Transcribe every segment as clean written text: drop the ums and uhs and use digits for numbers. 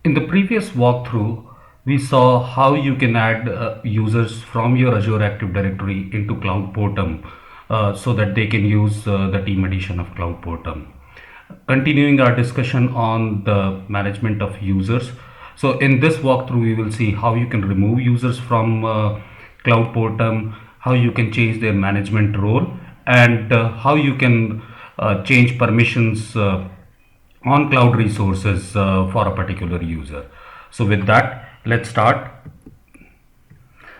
In the previous walkthrough, we saw how you can add users from your Azure Active Directory into Cloud Portam so that they can use the team edition of Cloud Portam. Continuing our discussion on the management of users. So in this walkthrough, we will see how you can remove users from Cloud Portam, how you can change their management role, and how you can change permissions on cloud resources for a particular user. So with that, let's start.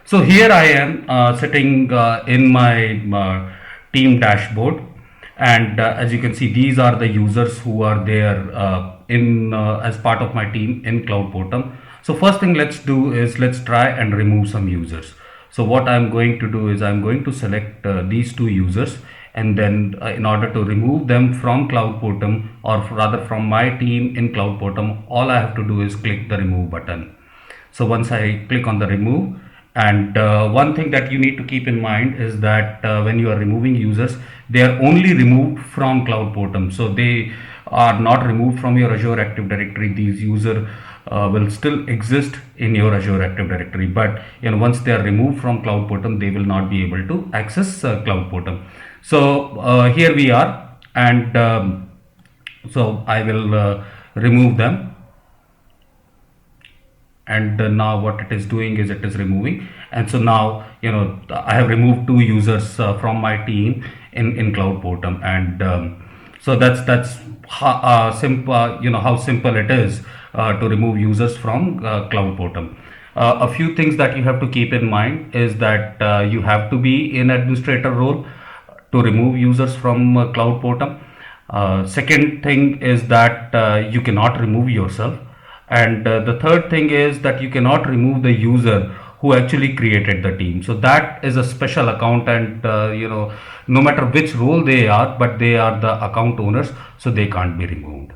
So here I am sitting in my team dashboard, and as you can see, these are the users who are there in as part of my team in Cloud Portam. So first thing let's do is let's try and remove some users. So what I'm going to do is I'm going to select these two users, and then in order to remove them from Cloud Portam, or rather from my team in Cloud Portam, all I have to do is click the remove button. So once I click on the remove, and one thing that you need to keep in mind is that when you are removing users, they are only removed from Cloud Portam. So they are not removed from your Azure Active Directory. These users will still exist in your Azure Active Directory, but once they are removed from Cloud Portam, they will not be able to access Cloud Portam. So here we are, and so I will remove them. And now what it is doing is it is removing, and so now I have removed two users from my team in Cloud Portam, and so that's how simple how simple it is to remove users from Cloud Portam. A few things that you have to keep in mind is that you have to be in administrator role to remove users from Cloud Portam. Second thing is that you cannot remove yourself, and the third thing is that you cannot remove the user who actually created the team. So that is a special account, and no matter which role they are, but they are the account owners, so they can't be removed,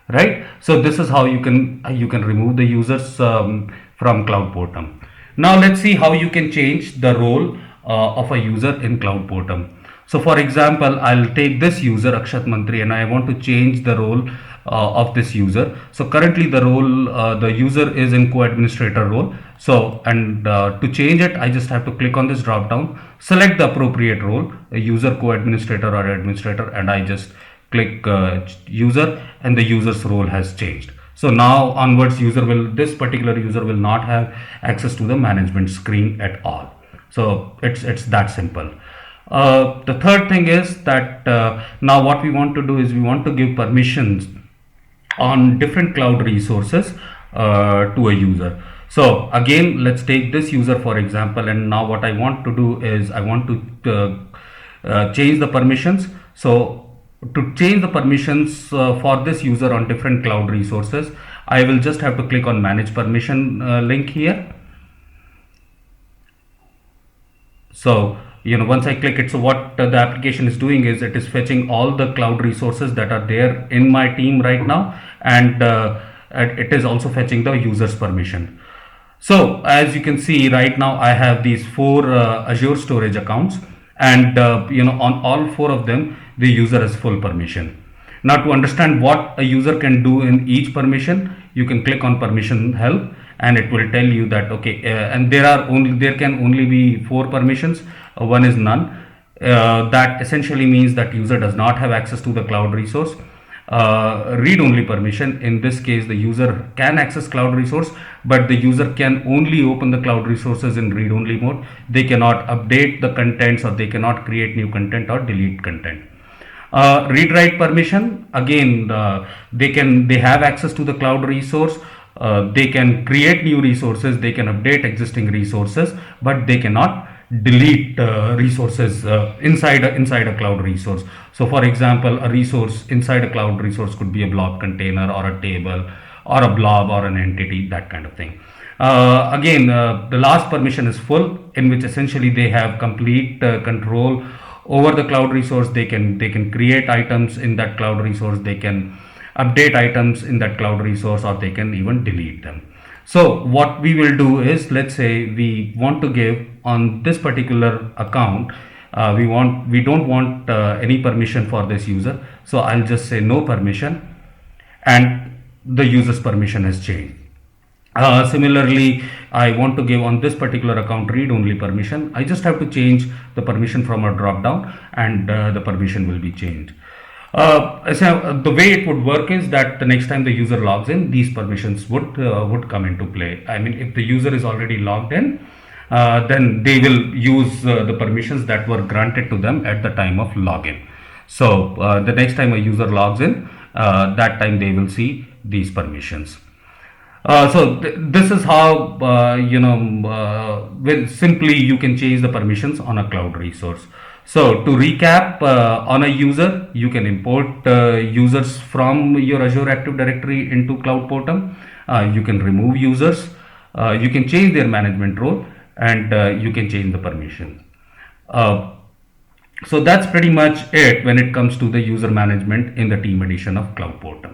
right? So this is how you can remove the users from Cloud Portam. Now let's see how you can change the role of a user in Cloud Portam. So for example, I'll take this user Akshat Mantri, and I want to change the role of this user. So currently the role, the user is in co-administrator role. So, and to change it, I just have to click on this drop down, select the appropriate role, a user, co-administrator or administrator, and I just click user, and the user's role has changed. So now onwards, this particular user will not have access to the management screen at all. So it's that simple. The third thing is that now what we want to do is we want to give permissions on different cloud resources to a user. So again, let's take this user for example, and now what I want to do is I want to change the permissions. So to change the permissions for this user on different cloud resources, I will just have to click on manage permission link here. So once I click it, so what the application is doing is it is fetching all the cloud resources that are there in my team right now, and it is also fetching the user's permission. So as you can see right now, I have these four Azure storage accounts, and on all four of them the user has full permission. Now to understand what a user can do in each permission, you can click on permission help, and it will tell you that okay, and there can only be four permissions. One is none. That essentially means that user does not have access to the cloud resource. Read only permission, in this case the user can access cloud resource, but the user can only open the cloud resources in read only mode. They cannot update the contents, or they cannot create new content or delete content. Read write permission, again they have access to the cloud resource. They can create new resources, they can update existing resources, but they cannot delete resources inside a cloud resource. So for example, a resource inside a cloud resource could be a blob container or a table or a blob or an entity, that kind of thing. Again, the last permission is full, in which essentially they have complete control over the cloud resource. They can create items in that cloud resource, they can update items in that cloud resource, or they can even delete them. So what we will do is, let's say we want to give on this particular account, we don't want any permission for this user. So I'll just say no permission, and the user's permission has changed. Similarly, I want to give on this particular account read only permission. I just have to change the permission from a drop down, and the permission will be changed. The way it would work is that the next time the user logs in, these permissions would come into play. I mean, if the user is already logged in, then they will use the permissions that were granted to them at the time of login. So the next time a user logs in, that time they will see these permissions. This is how with simply you can change the permissions on a cloud resource. So to recap, on a user, you can import users from your Azure Active Directory into Cloud Portam. You can remove users. You can change their management role, and you can change the permission. Uh, so that's pretty much it when it comes to the user management in the team edition of Cloud Portal.